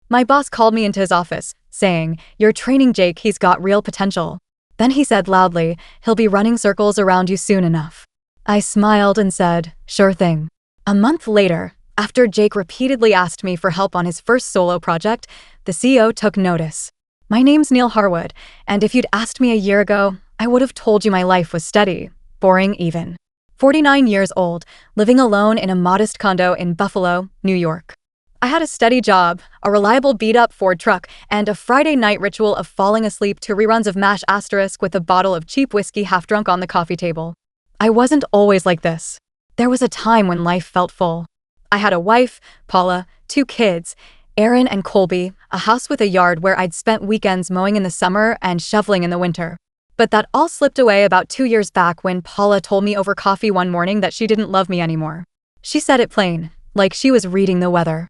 My boss called me into his office, saying, "You're training Jake, he's got real potential." Then he said loudly, "He'll be running circles around you soon enough." I smiled and said, "Sure thing." A month later, after Jake repeatedly asked me for help on his first solo project, the CEO took notice. "My name's Neil Harwood, and if you'd asked me a year ago, I would have told you my life was steady, boring even. 49 years old, living alone in a modest condo in Buffalo, New York. I had a steady job, a reliable beat-up Ford truck, and a Friday night ritual of falling asleep to reruns of MASH * with a bottle of cheap whiskey half drunk on the coffee table. I wasn't always like this. There was a time when life felt full. I had a wife, Paula, 2 kids, Aaron and Colby, a house with a yard where I'd spent weekends mowing in the summer and shoveling in the winter. But that all slipped away about 2 years back when Paula told me over coffee one morning that she didn't love me anymore. She said it plain, like she was reading the weather.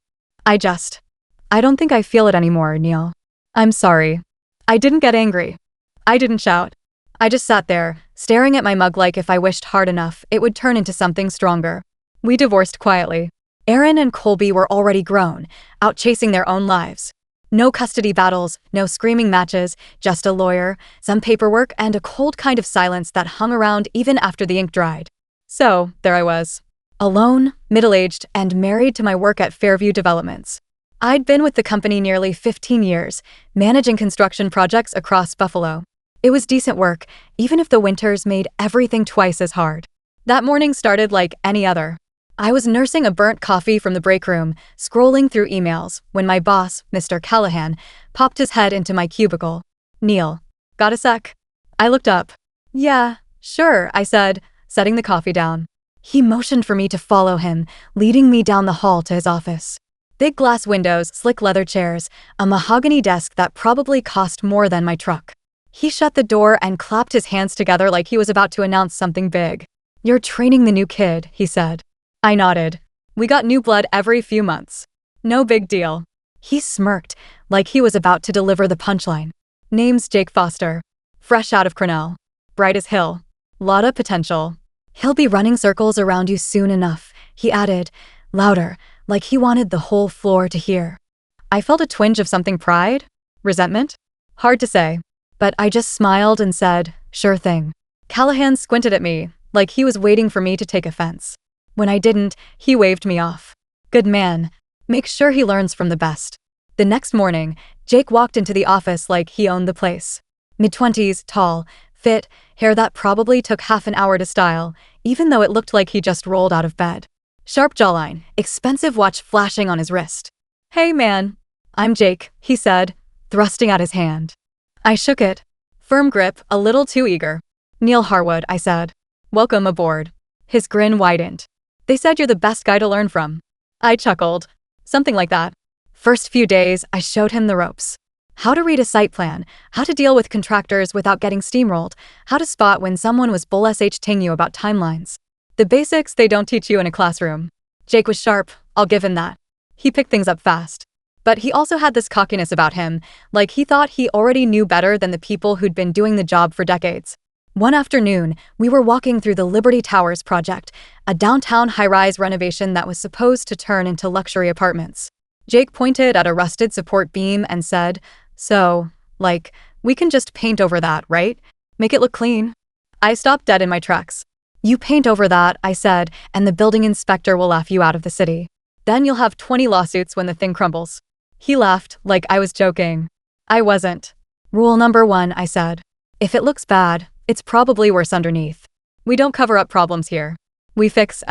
I don't think I feel it anymore, Neil. I'm sorry. I didn't get angry. I didn't shout. I just sat there, staring at my mug like if I wished hard enough, it would turn into something stronger. We divorced quietly. Aaron and Colby were already grown, out chasing their own lives. No custody battles, no screaming matches, just a lawyer, some paperwork, and a cold kind of silence that hung around even after the ink dried. So, there I was. Alone, middle-aged, and married to my work at Fairview Developments. I'd been with the company nearly 15 years, managing construction projects across Buffalo. It was decent work, even if the winters made everything twice as hard. That morning started like any other. I was nursing a burnt coffee from the break room, scrolling through emails, when my boss, Mr. Callahan, popped his head into my cubicle. "Neil, got a sec?" I looked up. "Yeah, sure," I said, setting the coffee down. He motioned for me to follow him, leading me down the hall to his office. Big glass windows, slick leather chairs, a mahogany desk that probably cost more than my truck. He shut the door and clapped his hands together like he was about to announce something big. "You're training the new kid," he said. I nodded. "We got new blood every few months. No big deal." He smirked, like he was about to deliver the punchline. "Name's Jake Foster. Fresh out of Cornell. Bright as Hill. Lotta potential. He'll be running circles around you soon enough," he added, louder, like he wanted the whole floor to hear. I felt a twinge of something, pride? Resentment? Hard to say. But I just smiled and said, "Sure thing." Callahan squinted at me, like he was waiting for me to take offense. When I didn't, he waved me off. Good man. Make sure he learns from the best. The next morning, Jake walked into the office like he owned the place. Mid-20s, tall, fit, hair that probably took half an hour to style, even though it looked like he just rolled out of bed. Sharp jawline, expensive watch flashing on his wrist. "Hey man, I'm Jake," he said, thrusting out his hand. I shook it. Firm grip, a little too eager. "Neil Harwood," I said. "Welcome aboard." His grin widened. "They said you're the best guy to learn from." I chuckled. Something like that. First few days, I showed him the ropes. How to read a site plan, how to deal with contractors without getting steamrolled, how to spot when someone was bull ting you about timelines. The basics they don't teach you in a classroom. Jake was sharp, I'll give him that. He picked things up fast. But he also had this cockiness about him, like he thought he already knew better than the people who'd been doing the job for decades. One afternoon, we were walking through the Liberty Towers project, a downtown high-rise renovation that was supposed to turn into luxury apartments. Jake pointed at a rusted support beam and said, "So, we can just paint over that, right? Make it look clean." I stopped dead in my tracks. "You paint over that," I said, "and the building inspector will laugh you out of the city. Then you'll have 20 lawsuits when the thing crumbles." He laughed, like I was joking. I wasn't. "Rule number 1, I said. "If it looks bad, it's probably worse underneath. We don't cover up problems here. We fix,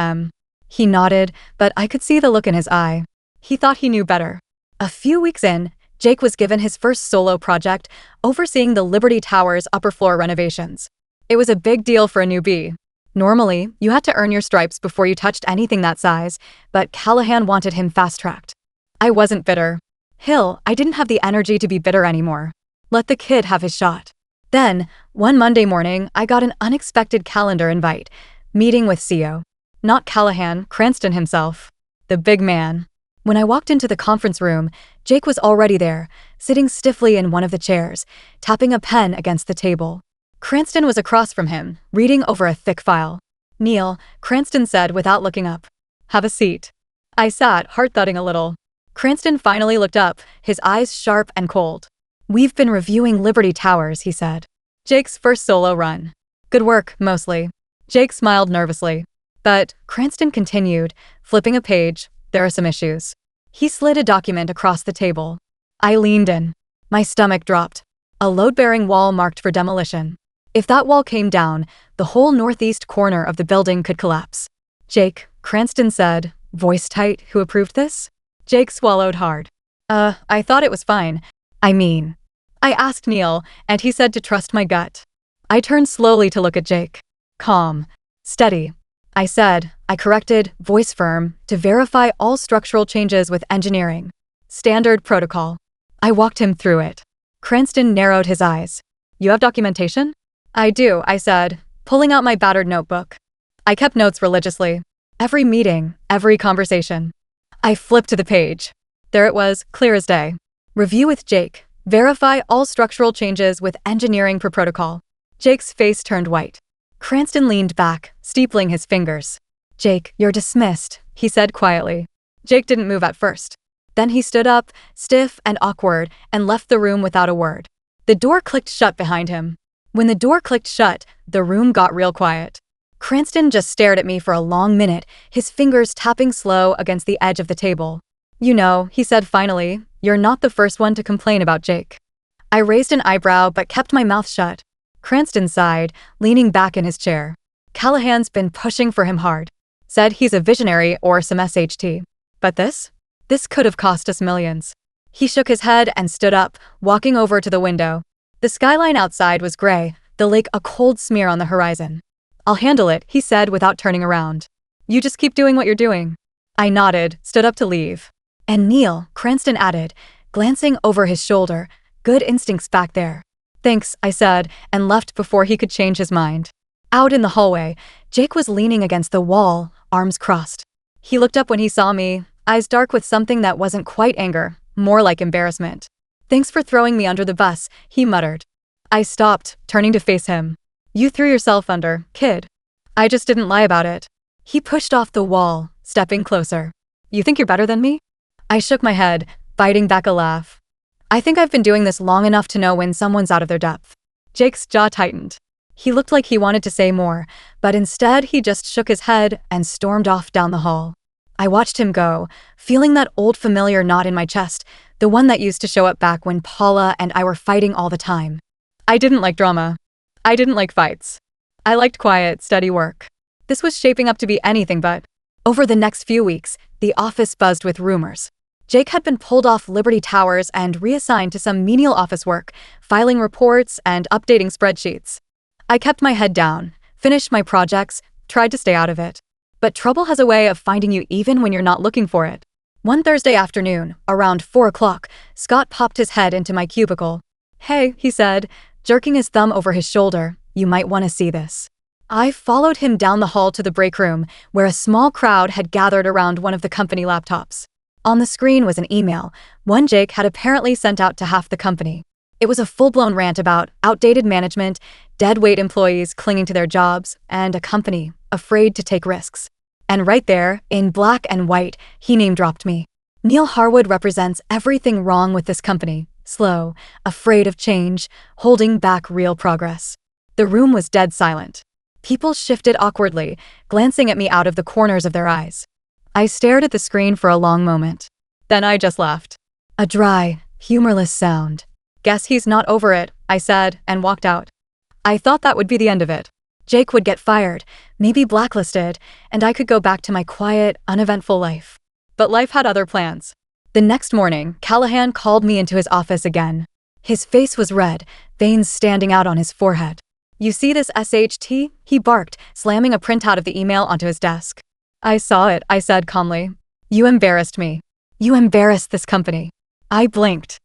He nodded, but I could see the look in his eye. He thought he knew better. A few weeks in, Jake was given his first solo project, overseeing the Liberty Towers upper floor renovations. It was a big deal for a newbie. Normally, you had to earn your stripes before you touched anything that size, but Callahan wanted him fast-tracked. I wasn't bitter. I didn't have the energy to be bitter anymore. Let the kid have his shot. Then, one Monday morning, I got an unexpected calendar invite, meeting with CEO. Not Callahan, Cranston himself. The big man. When I walked into the conference room, Jake was already there, sitting stiffly in one of the chairs, tapping a pen against the table. Cranston was across from him, reading over a thick file. "Neil," Cranston said without looking up. "Have a seat." I sat, heart thudding a little. Cranston finally looked up, his eyes sharp and cold. "We've been reviewing Liberty Towers," he said. "Jake's first solo run. Good work, mostly." Jake smiled nervously. "But," Cranston continued, flipping a page, "there are some issues." He slid a document across the table. I leaned in. My stomach dropped. A load-bearing wall marked for demolition. If that wall came down, the whole northeast corner of the building could collapse. "Jake," Cranston said, voice tight, "who approved this?" Jake swallowed hard. I thought it was fine. I asked Neil, and he said to trust my gut." I turned slowly to look at Jake. "Calm. Steady." I said, I corrected, voice firm, "to verify all structural changes with engineering. Standard protocol." I walked him through it. Cranston narrowed his eyes. "You have documentation?" "I do," I said, pulling out my battered notebook. I kept notes religiously. Every meeting, every conversation. I flipped to the page. There it was, clear as day. "Review with Jake. Verify all structural changes with engineering per protocol." Jake's face turned white. Cranston leaned back, steepling his fingers. "Jake, you're dismissed," he said quietly. Jake didn't move at first. Then he stood up, stiff and awkward, and left the room without a word. The door clicked shut behind him. When the door clicked shut, the room got real quiet. Cranston just stared at me for a long minute, his fingers tapping slow against the edge of the table. "You know," he said finally, "you're not the first one to complain about Jake." I raised an eyebrow but kept my mouth shut. Cranston sighed, leaning back in his chair. "Callahan's been pushing for him hard. Said he's a visionary or some SHT. But this could have cost us millions." He shook his head and stood up, walking over to the window. The skyline outside was gray, the lake a cold smear on the horizon. "I'll handle it," he said without turning around. "You just keep doing what you're doing." I nodded, stood up to leave. "And Neil," Cranston added, glancing over his shoulder, "good instincts back there." "Thanks," I said, and left before he could change his mind. Out in the hallway, Jake was leaning against the wall, arms crossed. He looked up when he saw me, eyes dark with something that wasn't quite anger, more like embarrassment. "Thanks for throwing me under the bus," he muttered. I stopped, turning to face him. "You threw yourself under, kid. I just didn't lie about it." He pushed off the wall, stepping closer. "You think you're better than me?" I shook my head, biting back a laugh. "I think I've been doing this long enough to know when someone's out of their depth." Jake's jaw tightened. He looked like he wanted to say more, but instead he just shook his head and stormed off down the hall. I watched him go, feeling that old familiar knot in my chest, the one that used to show up back when Paula and I were fighting all the time. I didn't like drama. I didn't like fights. I liked quiet, steady work. This was shaping up to be anything but. Over the next few weeks, the office buzzed with rumors. Jake had been pulled off Liberty Towers and reassigned to some menial office work, filing reports and updating spreadsheets. I kept my head down, finished my projects, tried to stay out of it. But trouble has a way of finding you even when you're not looking for it. One Thursday afternoon, around 4 o'clock, Scott popped his head into my cubicle. "Hey," he said, jerking his thumb over his shoulder, "you might want to see this." I followed him down the hall to the break room, where a small crowd had gathered around one of the company laptops. On the screen was an email, one Jake had apparently sent out to half the company. It was a full-blown rant about outdated management, dead-weight employees clinging to their jobs, and a company afraid to take risks. And right there, in black and white, he name-dropped me. Neil Harwood represents everything wrong with this company. Slow, afraid of change, holding back real progress. The room was dead silent. People shifted awkwardly, glancing at me out of the corners of their eyes. I stared at the screen for a long moment. Then I just laughed. A dry, humorless sound. "Guess he's not over it," I said, and walked out. I thought that would be the end of it. Jake would get fired, maybe blacklisted, and I could go back to my quiet, uneventful life. But life had other plans. The next morning, Callahan called me into his office again. His face was red, veins standing out on his forehead. "You see this SHT?" he barked, slamming a printout of the email onto his desk. "I saw it," I said calmly. "You embarrassed me. You embarrassed this company." I blinked.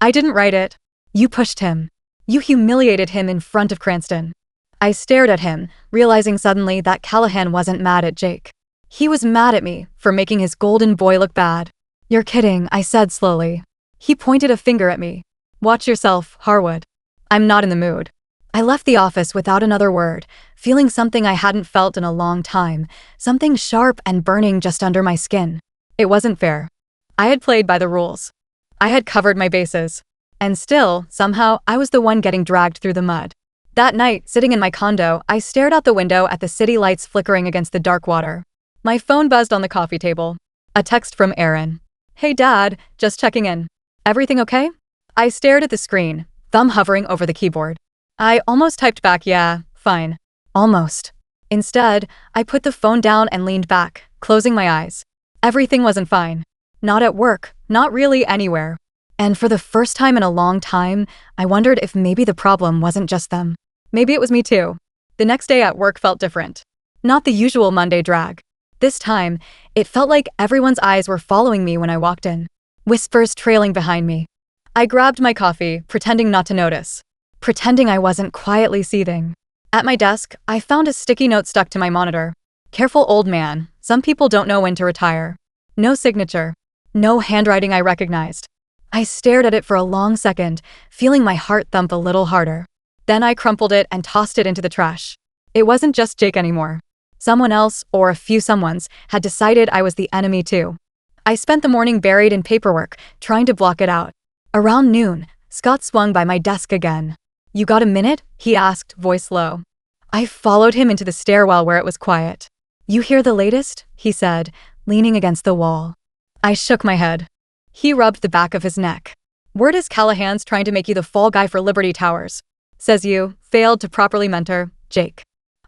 "I didn't write it. You pushed him. You humiliated him in front of Cranston." I stared at him, realizing suddenly that Callahan wasn't mad at Jake. He was mad at me for making his golden boy look bad. "You're kidding," I said slowly. He pointed a finger at me. "Watch yourself, Harwood." "I'm not in the mood." I left the office without another word, feeling something I hadn't felt in a long time, something sharp and burning just under my skin. It wasn't fair. I had played by the rules. I had covered my bases. And still, somehow, I was the one getting dragged through the mud. That night, sitting in my condo, I stared out the window at the city lights flickering against the dark water. My phone buzzed on the coffee table. A text from Aaron. "Hey Dad, just checking in. Everything okay?" I stared at the screen, thumb hovering over the keyboard. I almost typed back, "Yeah, fine." Almost. Instead, I put the phone down and leaned back, closing my eyes. Everything wasn't fine. Not at work, not really anywhere. And for the first time in a long time, I wondered if maybe the problem wasn't just them. Maybe it was me too. The next day at work felt different. Not the usual Monday drag. This time, it felt like everyone's eyes were following me when I walked in. Whispers trailing behind me. I grabbed my coffee, pretending not to notice. Pretending I wasn't quietly seething. At my desk, I found a sticky note stuck to my monitor. "Careful old man, some people don't know when to retire." No signature. No handwriting I recognized. I stared at it for a long second, feeling my heart thump a little harder. Then I crumpled it and tossed it into the trash. It wasn't just Jake anymore. Someone else, or a few someones, had decided I was the enemy too. I spent the morning buried in paperwork, trying to block it out. Around noon, Scott swung by my desk again. "You got a minute?" he asked, voice low. I followed him into the stairwell where it was quiet. "You hear the latest?" he said, leaning against the wall. I shook my head. He rubbed the back of his neck. "Word is Callahan's trying to make you the fall guy for Liberty Towers. Says you failed to properly mentor Jake."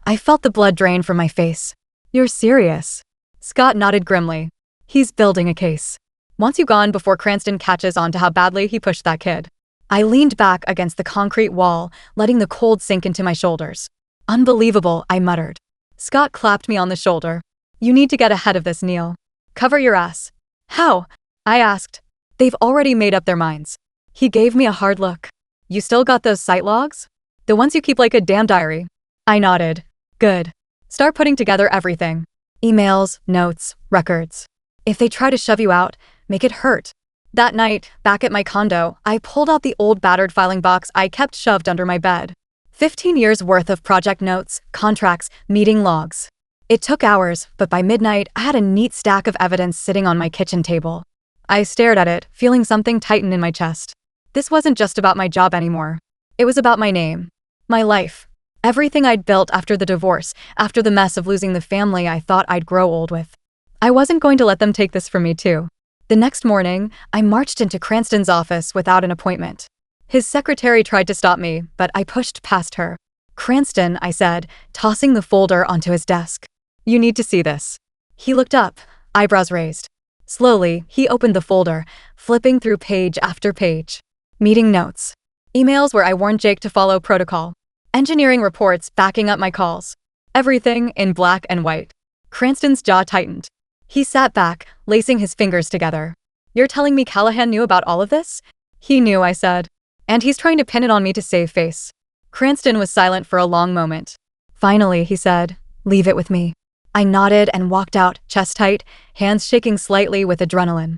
I felt the blood drain from my face. "You're serious?" Scott nodded grimly. "He's building a case. Wants you gone before Cranston catches on to how badly he pushed that kid." I leaned back against the concrete wall, letting the cold sink into my shoulders. "Unbelievable," I muttered. Scott clapped me on the shoulder. "You need to get ahead of this, Neil. Cover your ass." "How?" I asked. "They've already made up their minds." He gave me a hard look. "You still got those site logs? The ones you keep like a damn diary?" I nodded. "Good. Start putting together everything. Emails, notes, records. If they try to shove you out, make it hurt." That night, back at my condo, I pulled out the old battered filing box I kept shoved under my bed. 15 years worth of project notes, contracts, meeting logs. It took hours, but by midnight, I had a neat stack of evidence sitting on my kitchen table. I stared at it, feeling something tighten in my chest. This wasn't just about my job anymore. It was about my name. My life. Everything I'd built after the divorce, after the mess of losing the family I thought I'd grow old with. I wasn't going to let them take this from me too. The next morning, I marched into Cranston's office without an appointment. His secretary tried to stop me, but I pushed past her. "Cranston," I said, tossing the folder onto his desk. "You need to see this." He looked up, eyebrows raised. Slowly, he opened the folder, flipping through page after page. Meeting notes. Emails where I warned Jake to follow protocol. Engineering reports backing up my calls. Everything in black and white. Cranston's jaw tightened. He sat back, lacing his fingers together. "You're telling me Callahan knew about all of this?" "He knew," I said. "And he's trying to pin it on me to save face." Cranston was silent for a long moment. Finally, he said, "Leave it with me." I nodded and walked out, chest tight, hands shaking slightly with adrenaline.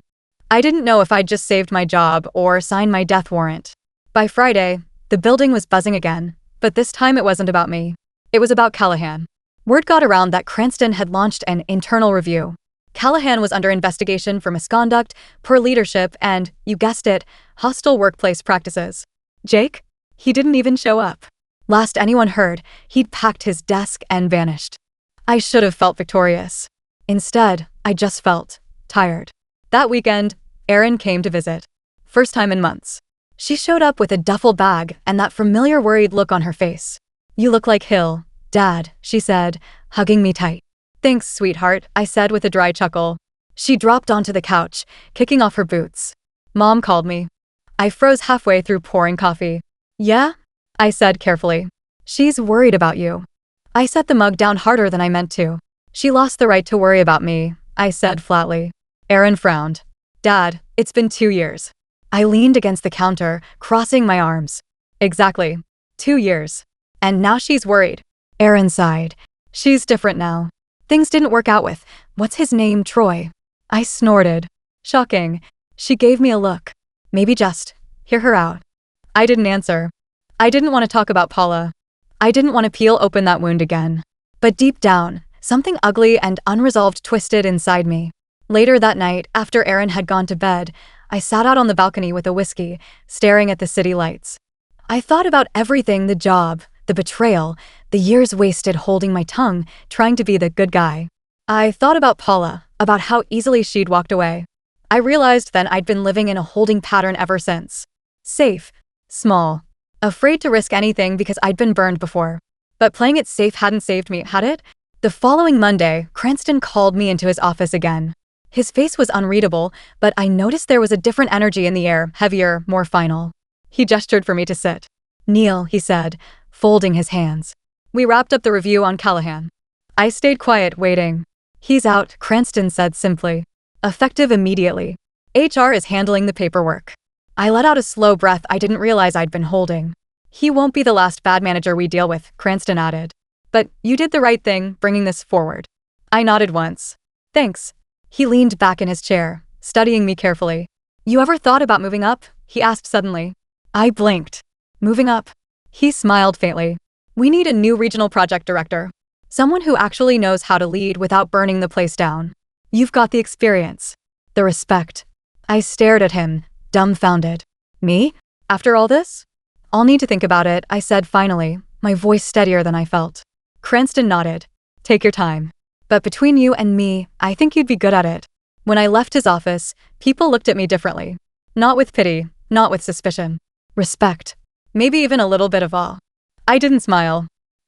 I didn't know if I'd just saved my job or signed my death warrant. By Friday, the building was buzzing again, but this time it wasn't about me. It was about Callahan. Word got around that Cranston had launched an internal review. Callahan was under investigation for misconduct, poor leadership, and, you guessed it, hostile workplace practices. Jake? He didn't even show up. Last anyone heard, he'd packed his desk and vanished. I should have felt victorious. Instead, I just felt tired. That weekend, Erin came to visit. First time in months. She showed up with a duffel bag and that familiar worried look on her face. "You look like Hill, Dad," she said, hugging me tight. "Thanks, sweetheart," I said with a dry chuckle. She dropped onto the couch, kicking off her boots. "Mom called me." I froze halfway through pouring coffee. "Yeah?" I said carefully. "She's worried about you." I set the mug down harder than I meant to. "She lost the right to worry about me," I said flatly. Erin frowned. "Dad, it's been 2 years." I leaned against the counter, crossing my arms. "Exactly. 2 years. And now she's worried." Erin sighed. "She's different now. Things didn't work out with, what's his name, Troy." I snorted. Shocking. She gave me a look. Maybe just hear her out. I didn't answer. I didn't want to talk about Paula. I didn't want to peel open that wound again. But deep down, something ugly and unresolved twisted inside me. Later that night, after Aaron had gone to bed, I sat out on the balcony with a whiskey, staring at the city lights. I thought about everything: the job, the betrayal, the years wasted holding my tongue, trying to be the good guy. I thought about Paula, about how easily she'd walked away. I realized then I'd been living in a holding pattern ever since. Safe, small, afraid to risk anything because I'd been burned before. But playing it safe hadn't saved me, had it? The following Monday, Cranston called me into his office again. His face was unreadable, but I noticed there was a different energy in the air, heavier, more final. He gestured for me to sit. "Neil," he said, folding his hands. "We wrapped up the review on Callahan." I stayed quiet, waiting. "He's out," Cranston said simply. "Effective immediately. HR is handling the paperwork." I let out a slow breath I didn't realize I'd been holding. "He won't be the last bad manager we deal with," Cranston added. "But you did the right thing, bringing this forward." I nodded once. "Thanks." He leaned back in his chair, studying me carefully. "You ever thought about moving up?" he asked suddenly. I blinked. "Moving up?" He smiled faintly. "We need a new regional project director. Someone who actually knows how to lead without burning the place down. You've got the experience. The respect." I stared at him, dumbfounded. "Me? After all this?" "I'll need to think about it," I said finally, my voice steadier than I felt. Cranston nodded. "Take your time. But between you and me, I think you'd be good at it." When I left his office, people looked at me differently. Not with pity, not with suspicion. Respect. Maybe even a little bit of awe. I didn't smile.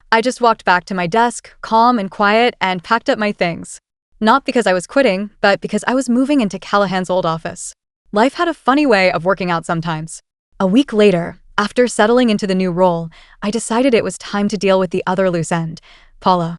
I just walked back to my desk, calm and quiet, and packed up my things. Not because I was quitting, but because I was moving into Callahan's old office. Life had a funny way of working out sometimes. A week later, after settling into the new role, I decided it was time to deal with the other loose end, Paula.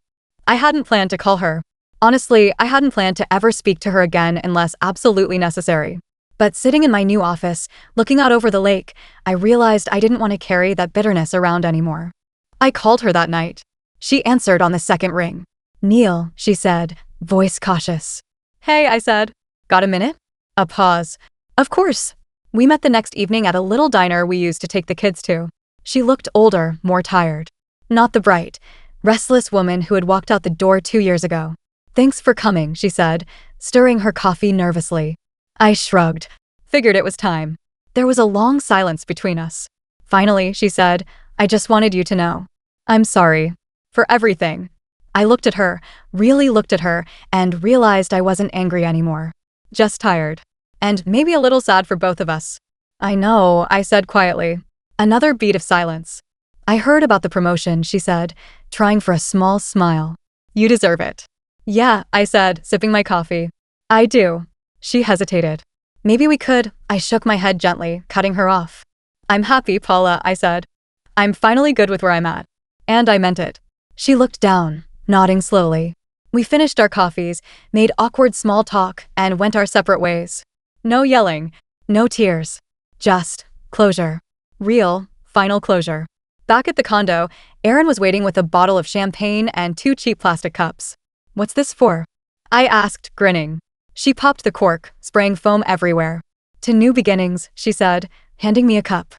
I hadn't planned to call her. Honestly, I hadn't planned to ever speak to her again unless absolutely necessary. But sitting in my new office, looking out over the lake, I realized I didn't want to carry that bitterness around anymore. I called her that night. She answered on the second ring. "Neil," she said, voice cautious. "Hey," I said. "Got a minute?" A pause. "Of course." We met the next evening at a little diner we used to take the kids to. She looked older, more tired. Not the bright, restless woman who had walked out the door 2 years ago. "Thanks for coming," she said, stirring her coffee nervously. I shrugged. Figured it was time. There was a long silence between us. Finally, she said, "I just wanted you to know. I'm sorry. For everything." I looked at her, really looked at her, and realized I wasn't angry anymore. Just tired. And maybe a little sad for both of us. "I know," I said quietly. Another beat of silence. "I heard about the promotion," she said, trying for a small smile. "You deserve it." "Yeah," I said, sipping my coffee. "I do." She hesitated. "Maybe we could." I shook my head gently, cutting her off. "I'm happy, Paula," I said. "I'm finally good with where I'm at." And I meant it. She looked down, nodding slowly. We finished our coffees, made awkward small talk, and went our separate ways. No yelling, no tears. Just closure. Real, final closure. Back at the condo, Aaron was waiting with a bottle of champagne and 2 cheap plastic cups. "What's this for?" I asked, grinning. She popped the cork, spraying foam everywhere. "To new beginnings," she said, handing me a cup.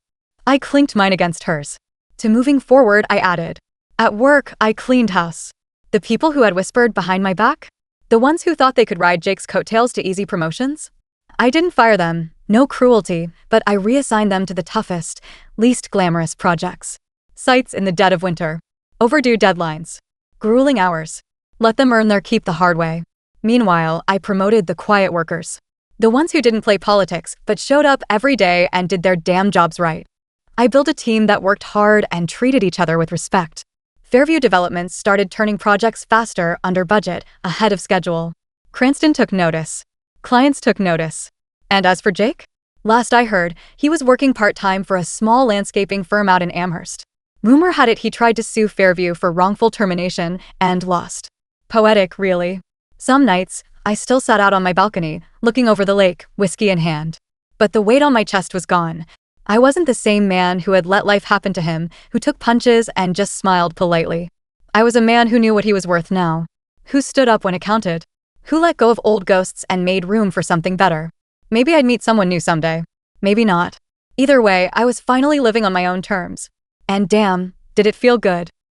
I clinked mine against hers. "To moving forward," I added. At work, I cleaned house. The people who had whispered behind my back? The ones who thought they could ride Jake's coattails to easy promotions? I didn't fire them, no cruelty, but I reassigned them to the toughest, least glamorous projects. Sites in the dead of winter. Overdue deadlines. Grueling hours. Let them earn their keep the hard way. Meanwhile, I promoted the quiet workers. The ones who didn't play politics, but showed up every day and did their damn jobs right. I built a team that worked hard and treated each other with respect. Fairview Developments started turning projects faster, under budget, ahead of schedule. Cranston took notice. Clients took notice. And as for Jake? Last I heard, he was working part-time for a small landscaping firm out in Amherst. Rumor had it he tried to sue Fairview for wrongful termination and lost. Poetic, really. Some nights, I still sat out on my balcony, looking over the lake, whiskey in hand. But the weight on my chest was gone. I wasn't the same man who had let life happen to him, who took punches and just smiled politely. I was a man who knew what he was worth now. Who stood up when it counted. Who let go of old ghosts and made room for something better. Maybe I'd meet someone new someday. Maybe not. Either way, I was finally living on my own terms. And damn, did it feel good.